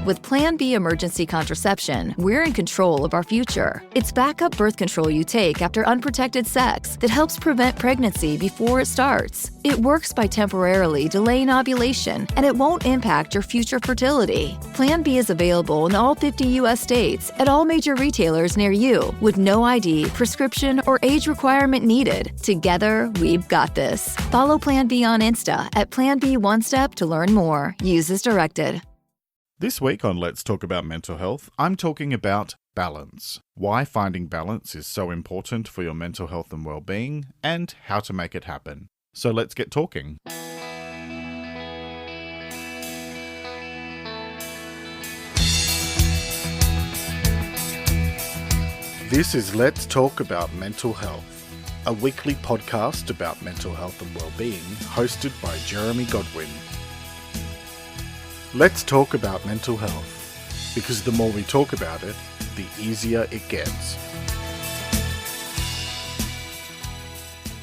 With Plan B emergency contraception, we're in control of our future. It's backup birth control you take after unprotected sex that helps prevent pregnancy before it starts. It works by temporarily delaying ovulation, and it won't impact your future fertility. Plan B is available in all 50 U.S. states at all major retailers near you, with no ID, prescription, or age requirement needed. Together, we've got this. Follow Plan B on Insta at Plan B One Step to learn more. Use as directed. This week on Let's Talk About Mental Health, I'm talking about balance, why finding balance is so important for your mental health and well-being, and how to make it happen. So let's get talking. This is Let's Talk About Mental Health, a weekly podcast about mental health and well-being, hosted by Jeremy Godwin. Let's talk about mental health, because the more we talk about it, the easier it gets.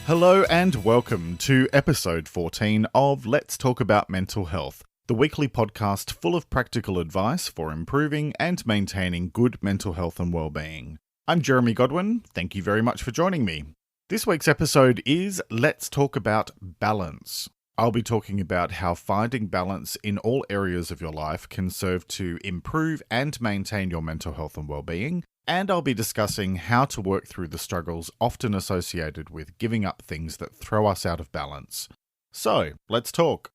Hello and welcome to episode 14 of Let's Talk About Mental Health, the weekly podcast full of practical advice for improving and maintaining good mental health and well-being. I'm Jeremy Godwin. Thank you very much for joining me. This week's episode is Let's Talk About Balance. I'll be talking about how finding balance in all areas of your life can serve to improve and maintain your mental health and well-being, and I'll be discussing how to work through the struggles often associated with giving up things that throw us out of balance. So, let's talk.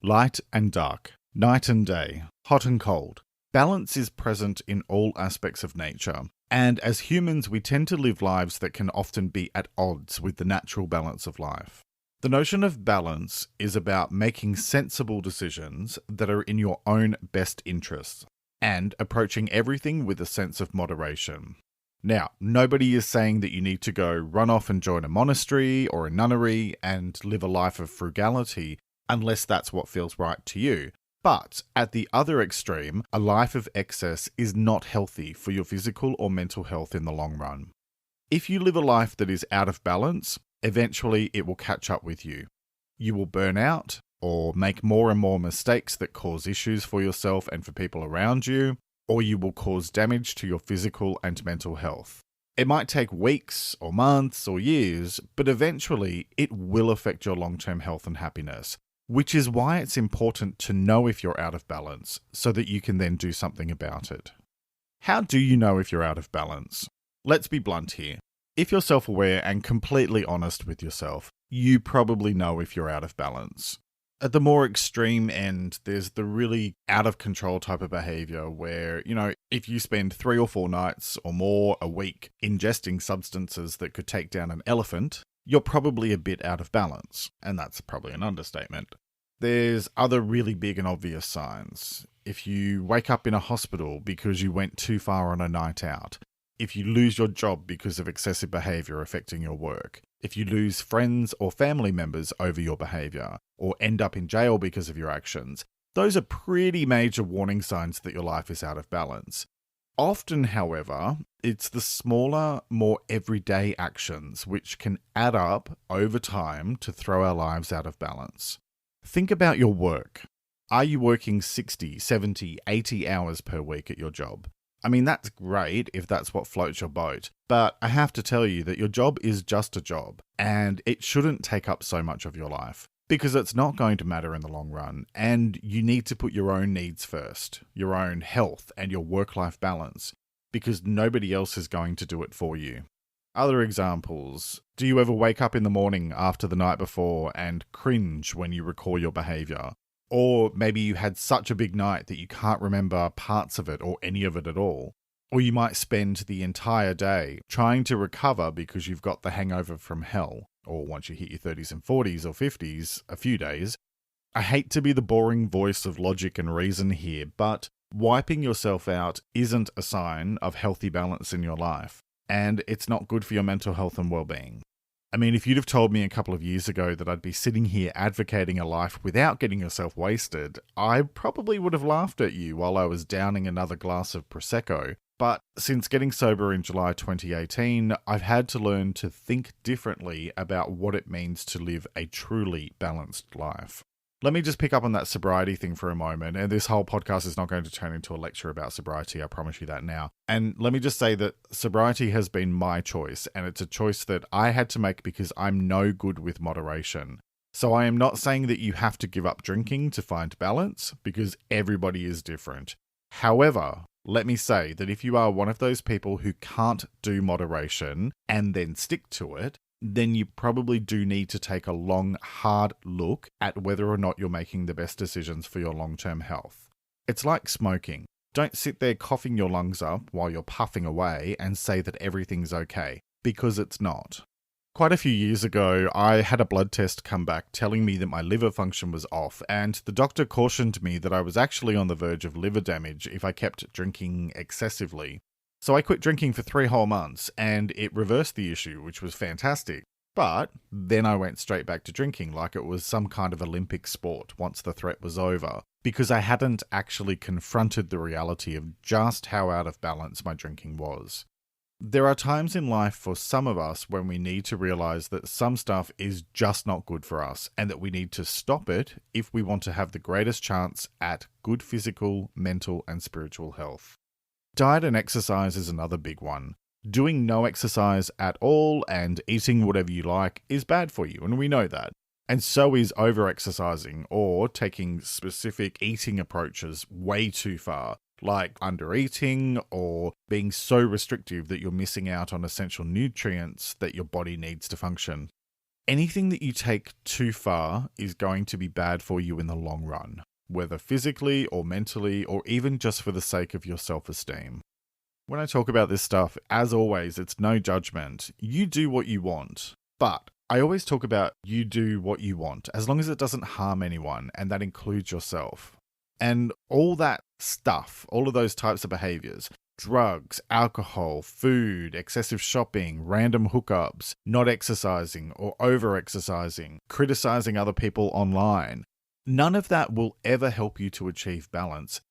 Light and dark, night and day, hot and cold. Balance is present in all aspects of nature, and as humans we tend to live lives that can often be at odds with the natural balance of life. The notion of balance is about making sensible decisions that are in your own best interests and approaching everything with a sense of moderation. Now, nobody is saying that you need to go run off and join a monastery or a nunnery and live a life of frugality unless that's what feels right to you. But at the other extreme, a life of excess is not healthy for your physical or mental health in the long run. If you live a life that is out of balance, eventually it will catch up with you. You will burn out or make more and more mistakes that cause issues for yourself and for people around you, or you will cause damage to your physical and mental health. It might take weeks or months or years, but eventually it will affect your long-term health and happiness, which is why it's important to know if you're out of balance so that you can then do something about it. How do you know if you're out of balance? Let's be blunt here. If you're self-aware and completely honest with yourself, you probably know if you're out of balance. At the more extreme end, there's the really out-of-control type of behavior where, if you spend 3 or 4 nights or more a week ingesting substances that could take down an elephant, you're probably a bit out of balance, and that's probably an understatement. There's other really big and obvious signs. If you wake up in a hospital because you went too far on a night out, if you lose your job because of excessive behavior affecting your work, if you lose friends or family members over your behavior, or end up in jail because of your actions, those are pretty major warning signs that your life is out of balance. Often, however, it's the smaller, more everyday actions which can add up over time to throw our lives out of balance. Think about your work. Are you working 60, 70, 80 hours per week at your job? I mean, that's great if that's what floats your boat, but I have to tell you that your job is just a job, and it shouldn't take up so much of your life, because it's not going to matter in the long run, and you need to put your own needs first, your own health and your work-life balance, because nobody else is going to do it for you. Other examples: do you ever wake up in the morning after the night before and cringe when you recall your behavior? Or maybe you had such a big night that you can't remember parts of it or any of it at all. Or you might spend the entire day trying to recover because you've got the hangover from hell, or once you hit your 30s and 40s or 50s, a few days. I hate to be the boring voice of logic and reason here, but wiping yourself out isn't a sign of healthy balance in your life, and it's not good for your mental health and well-being. I mean, if you'd have told me a couple of years ago that I'd be sitting here advocating a life without getting yourself wasted, I probably would have laughed at you while I was downing another glass of Prosecco. But since getting sober in July 2018, I've had to learn to think differently about what it means to live a truly balanced life. Let me just pick up on that sobriety thing for a moment. And this whole podcast is not going to turn into a lecture about sobriety. I promise you that now. And let me just say that sobriety has been my choice. And it's a choice that I had to make because I'm no good with moderation. So I am not saying that you have to give up drinking to find balance, because everybody is different. However, let me say that if you are one of those people who can't do moderation and then stick to it, then you probably do need to take a long, hard look at whether or not you're making the best decisions for your long-term health. It's like smoking. Don't sit there coughing your lungs up while you're puffing away and say that everything's okay, because it's not. Quite a few years ago, I had a blood test come back telling me that my liver function was off, and the doctor cautioned me that I was actually on the verge of liver damage if I kept drinking excessively. So I quit drinking for 3 whole months, and it reversed the issue, which was fantastic. But then I went straight back to drinking like it was some kind of Olympic sport once the threat was over, because I hadn't actually confronted the reality of just how out of balance my drinking was. There are times in life for some of us when we need to realize that some stuff is just not good for us and that we need to stop it if we want to have the greatest chance at good physical, mental, and spiritual health. Diet and exercise is another big one. Doing no exercise at all and eating whatever you like is bad for you, and we know that. And so is over-exercising or taking specific eating approaches way too far, like under-eating or being so restrictive that you're missing out on essential nutrients that your body needs to function. Anything that you take too far is going to be bad for you in the long run, whether physically or mentally or even just for the sake of your self-esteem. When I talk about this stuff, as always, it's no judgment. You do what you want. But I always talk about you do what you want, as long as it doesn't harm anyone, and that includes yourself. And all that stuff, all of those types of behaviors, drugs, alcohol, food, excessive shopping, random hookups, not exercising or over-exercising, criticizing other people online, none of that will ever help you to achieve balance,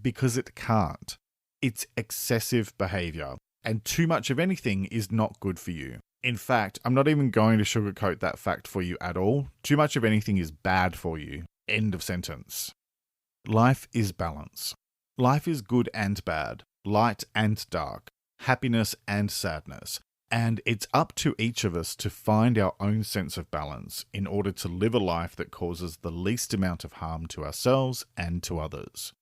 because it can't. It's excessive behavior, and too much of anything is not good for you. In fact, I'm not even going to sugarcoat that fact for you at all. Too much of anything is bad for you. End of sentence. Life is balance. Life is good and bad, light and dark, happiness and sadness. And it's up to each of us to find our own sense of balance in order to live a life that causes the least amount of harm to ourselves and to others.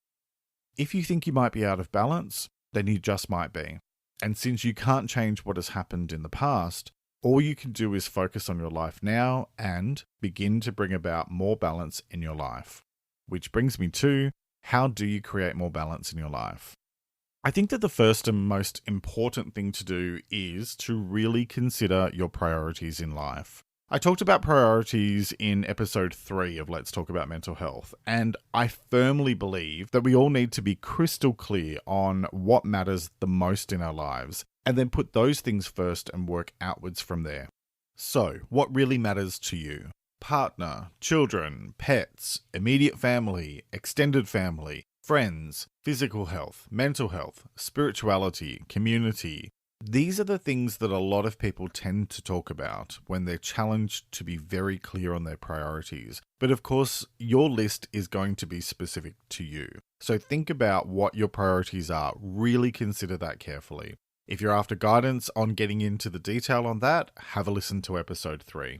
If you think you might be out of balance, then you just might be. And since you can't change what has happened in the past, all you can do is focus on your life now and begin to bring about more balance in your life. Which brings me to, how do you create more balance in your life? I think that the first and most important thing to do is to really consider your priorities in life. I talked about priorities in episode 3 of Let's Talk About Mental Health, and I firmly believe that we all need to be crystal clear on what matters the most in our lives, and then put those things first and work outwards from there. So, what really matters to you? Partner, children, pets, immediate family, extended family, friends, physical health, mental health, spirituality, community. These are the things that a lot of people tend to talk about when they're challenged to be very clear on their priorities. But of course, your list is going to be specific to you. So think about what your priorities are. Really consider that carefully. If you're after guidance on getting into the detail on that, have a listen to episode 3.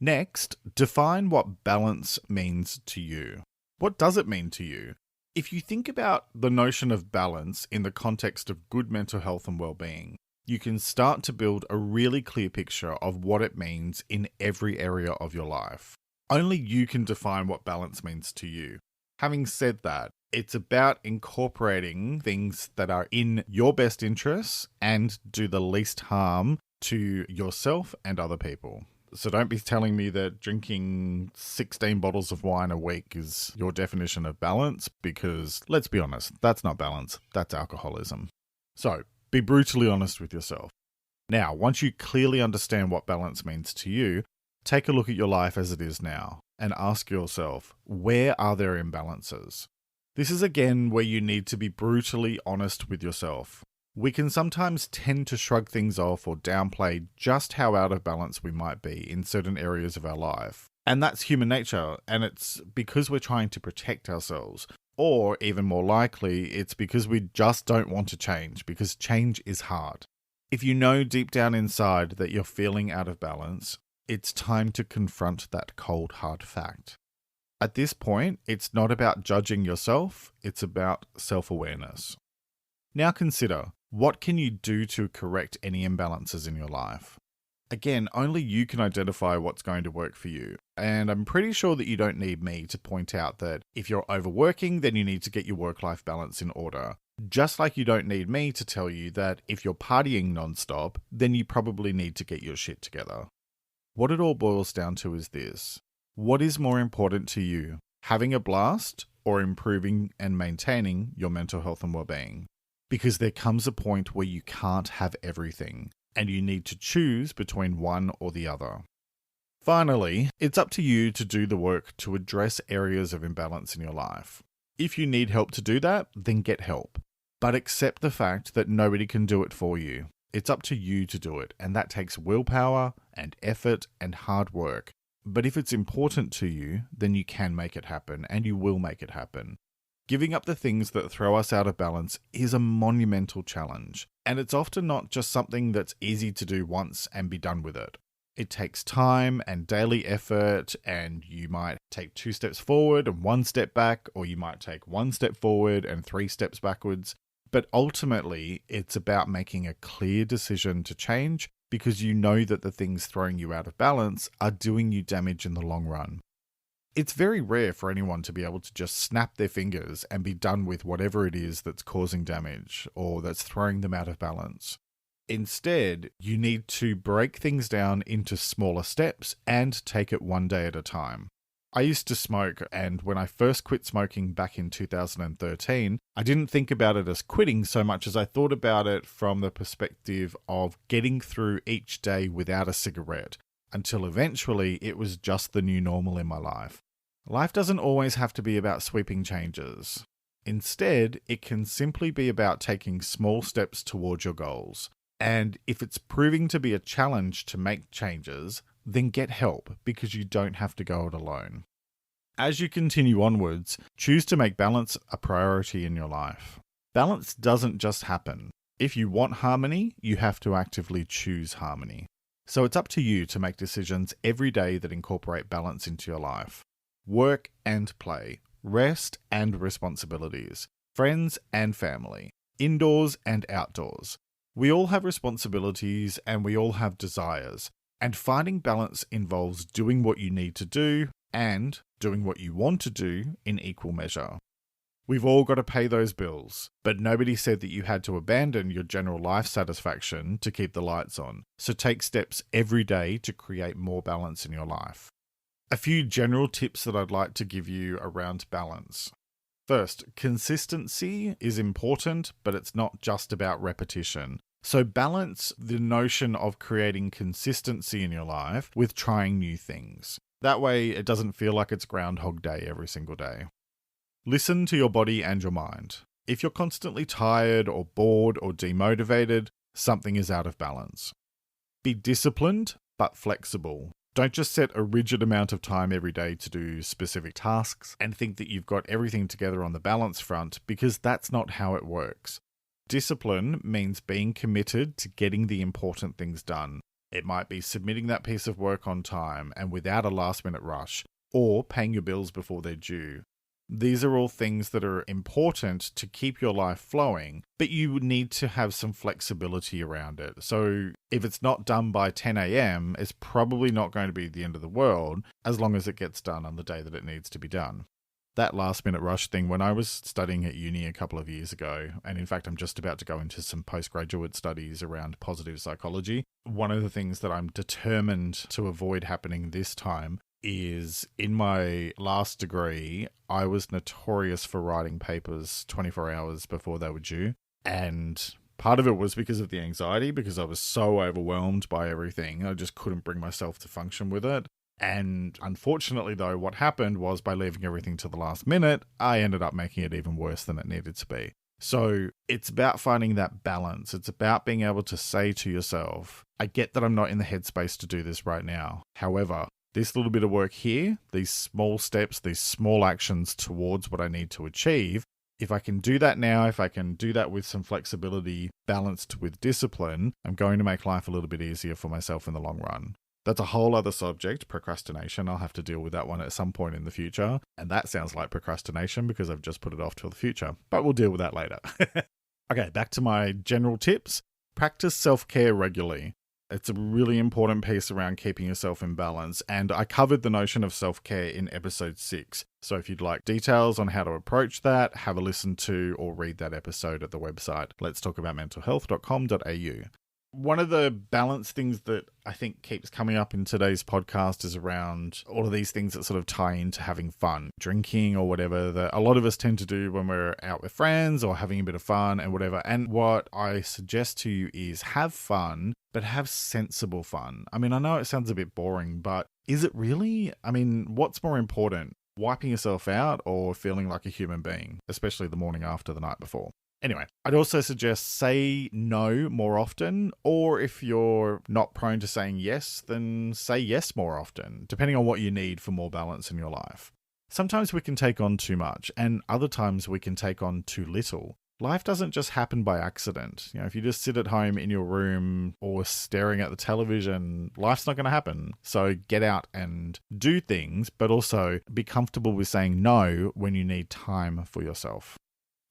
Next, define what balance means to you. What does it mean to you? If you think about the notion of balance in the context of good mental health and well-being, you can start to build a really clear picture of what it means in every area of your life. Only you can define what balance means to you. Having said that, it's about incorporating things that are in your best interests and do the least harm to yourself and other people. So don't be telling me that drinking 16 bottles of wine a week is your definition of balance, because let's be honest, that's not balance, that's alcoholism. So be brutally honest with yourself. Now, once you clearly understand what balance means to you, take a look at your life as it is now and ask yourself, where are there imbalances? This is again where you need to be brutally honest with yourself. We can sometimes tend to shrug things off or downplay just how out of balance we might be in certain areas of our life. And that's human nature, and it's because we're trying to protect ourselves. Or even more likely, it's because we just don't want to change, because change is hard. If you know deep down inside that you're feeling out of balance, it's time to confront that cold, hard fact. At this point, it's not about judging yourself, it's about self-awareness. Now consider, what can you do to correct any imbalances in your life? Again, only you can identify what's going to work for you. And I'm pretty sure that you don't need me to point out that if you're overworking, then you need to get your work-life balance in order. Just like you don't need me to tell you that if you're partying nonstop, then you probably need to get your shit together. What it all boils down to is this. What is more important to you? Having a blast or improving and maintaining your mental health and well-being? Because there comes a point where you can't have everything, and you need to choose between one or the other. Finally, it's up to you to do the work to address areas of imbalance in your life. If you need help to do that, then get help. But accept the fact that nobody can do it for you. It's up to you to do it, and that takes willpower and effort and hard work. But if it's important to you, then you can make it happen, and you will make it happen. Giving up the things that throw us out of balance is a monumental challenge, and it's often not just something that's easy to do once and be done with it. It takes time and daily effort, and you might take 2 steps forward and 1 step back, or you might take 1 step forward and 3 steps backwards. But ultimately, it's about making a clear decision to change because you know that the things throwing you out of balance are doing you damage in the long run. It's very rare for anyone to be able to just snap their fingers and be done with whatever it is that's causing damage or that's throwing them out of balance. Instead, you need to break things down into smaller steps and take it one day at a time. I used to smoke, and when I first quit smoking back in 2013, I didn't think about it as quitting so much as I thought about it from the perspective of getting through each day without a cigarette, until eventually it was just the new normal in my life. Life doesn't always have to be about sweeping changes. Instead, it can simply be about taking small steps towards your goals. And if it's proving to be a challenge to make changes, then get help because you don't have to go it alone. As you continue onwards, choose to make balance a priority in your life. Balance doesn't just happen. If you want harmony, you have to actively choose harmony. So it's up to you to make decisions every day that incorporate balance into your life. Work and play, rest and responsibilities, friends and family, indoors and outdoors. We all have responsibilities and we all have desires, and finding balance involves doing what you need to do and doing what you want to do in equal measure. We've all got to pay those bills, but nobody said that you had to abandon your general life satisfaction to keep the lights on, so take steps every day to create more balance in your life. A few general tips that I'd like to give you around balance. First, consistency is important, but it's not just about repetition. So balance the notion of creating consistency in your life with trying new things. That way it doesn't feel like it's Groundhog Day every single day. Listen to your body and your mind. If you're constantly tired or bored or demotivated, something is out of balance. Be disciplined, but flexible. Don't just set a rigid amount of time every day to do specific tasks and think that you've got everything together on the balance front, because that's not how it works. Discipline means being committed to getting the important things done. It might be submitting that piece of work on time and without a last-minute rush, or paying your bills before they're due. These are all things that are important to keep your life flowing, but you need to have some flexibility around it. So if it's not done by 10 a.m., it's probably not going to be the end of the world, as long as it gets done on the day that it needs to be done. That last-minute rush thing, when I was studying at uni a couple of years ago, and in fact I'm just about to go into some postgraduate studies around positive psychology, one of the things that I'm determined to avoid happening this time is, in my last degree, I was notorious for writing papers 24 hours before they were due. And part of it was because of the anxiety, because I was so overwhelmed by everything. I just couldn't bring myself to function with it. And unfortunately, though, what happened was, by leaving everything to the last minute, I ended up making it even worse than it needed to be. So it's about finding that balance. It's about being able to say to yourself, I get that I'm not in the headspace to do this right now. However, This little bit of work here, these small steps, these small actions towards what I need to achieve, if I can do that now, if I can do that with some flexibility balanced with discipline, I'm going to make life a little bit easier for myself in the long run. That's a whole other subject, procrastination. I'll have to deal with that one at some point in the future. And that sounds like procrastination because I've just put it off till the future. But we'll deal with that later. Okay, back to my general tips. Practice self-care regularly. It's a really important piece around keeping yourself in balance, and I covered the notion of self-care in episode 6. So if you'd like details on how to approach that, have a listen to or read that episode at the website, letstalkaboutmentalhealth.com.au. One of the balance things that I think keeps coming up in today's podcast is around all of these things that sort of tie into having fun, drinking or whatever that a lot of us tend to do when we're out with friends or having a bit of fun and whatever. And what I suggest to you is have fun, but have sensible fun. I mean, I know it sounds a bit boring, but is it really? I mean, what's more important? Wiping yourself out or feeling like a human being, especially the morning after the night before? Anyway, I'd also suggest say no more often, or if you're not prone to saying yes, then say yes more often, depending on what you need for more balance in your life. Sometimes we can take on too much, and other times we can take on too little. Life doesn't just happen by accident. If you just sit at home in your room or staring at the television, life's not going to happen. So get out and do things, but also be comfortable with saying no when you need time for yourself.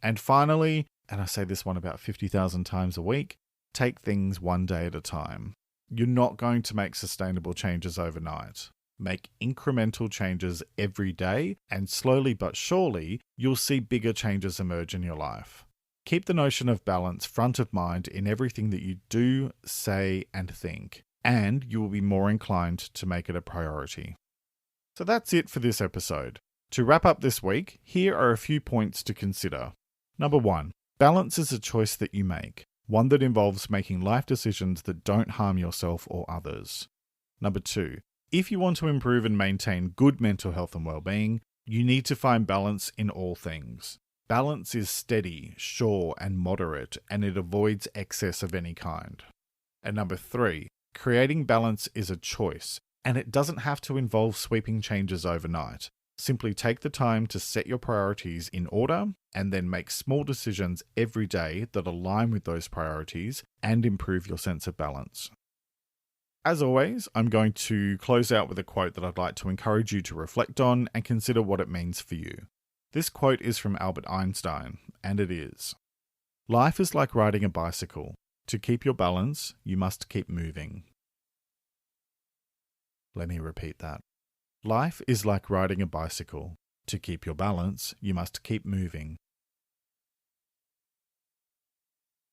And finally, and I say this one about 50,000 times a week, take things one day at a time. You're not going to make sustainable changes overnight. Make incremental changes every day, and slowly but surely, you'll see bigger changes emerge in your life. Keep the notion of balance front of mind in everything that you do, say, and think, and you will be more inclined to make it a priority. So that's it for this episode. To wrap up this week, here are a few points to consider. Number 1. Balance is a choice that you make, one that involves making life decisions that don't harm yourself or others. Number 2. If you want to improve and maintain good mental health and well-being, you need to find balance in all things. Balance is steady, sure, and moderate, and it avoids excess of any kind. And number 3. Creating balance is a choice, and it doesn't have to involve sweeping changes overnight. Simply take the time to set your priorities in order and then make small decisions every day that align with those priorities and improve your sense of balance. As always, I'm going to close out with a quote that I'd like to encourage you to reflect on and consider what it means for you. This quote is from Albert Einstein, and it is, "Life is like riding a bicycle. To keep your balance, you must keep moving." Let me repeat that. Life is like riding a bicycle. To keep your balance, you must keep moving.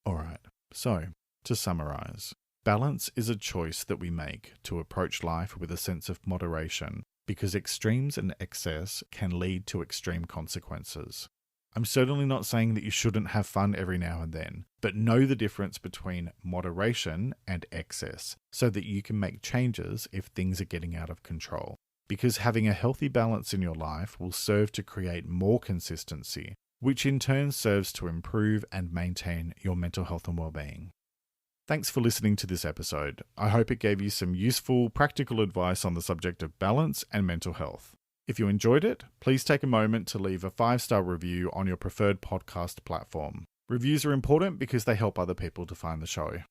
Alright, so, to summarize, balance is a choice that we make to approach life with a sense of moderation, because extremes and excess can lead to extreme consequences. I'm certainly not saying that you shouldn't have fun every now and then, but know the difference between moderation and excess, so that you can make changes if things are getting out of control. Because having a healthy balance in your life will serve to create more consistency, which in turn serves to improve and maintain your mental health and well-being. Thanks for listening to this episode. I hope it gave you some useful, practical advice on the subject of balance and mental health. If you enjoyed it, please take a moment to leave a 5-star review on your preferred podcast platform. Reviews are important because they help other people to find the show.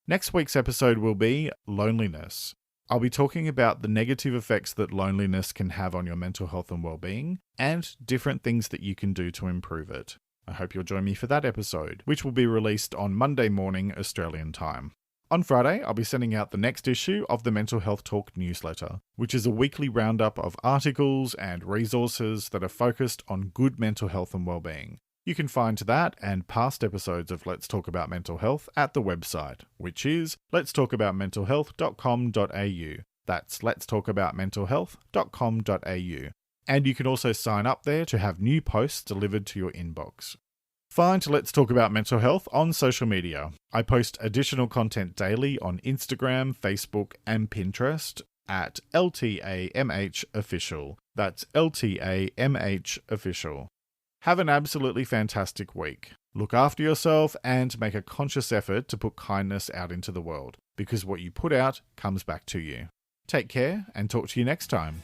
Next week's episode will be loneliness. I'll be talking about the negative effects that loneliness can have on your mental health and well-being, and different things that you can do to improve it. I hope you'll join me for that episode, which will be released on Monday morning Australian time. On Friday, I'll be sending out the next issue of the Mental Health Talk newsletter, which is a weekly roundup of articles and resources that are focused on good mental health and well-being. You can find that and past episodes of Let's Talk About Mental Health at the website, which is letstalkaboutmentalhealth.com.au. That's letstalkaboutmentalhealth.com.au. And you can also sign up there to have new posts delivered to your inbox. Find Let's Talk About Mental Health on social media. I post additional content daily on Instagram, Facebook, and Pinterest at LTAMHofficial. That's LTAMHofficial. Have an absolutely fantastic week. Look after yourself and make a conscious effort to put kindness out into the world, because what you put out comes back to you. Take care and talk to you next time.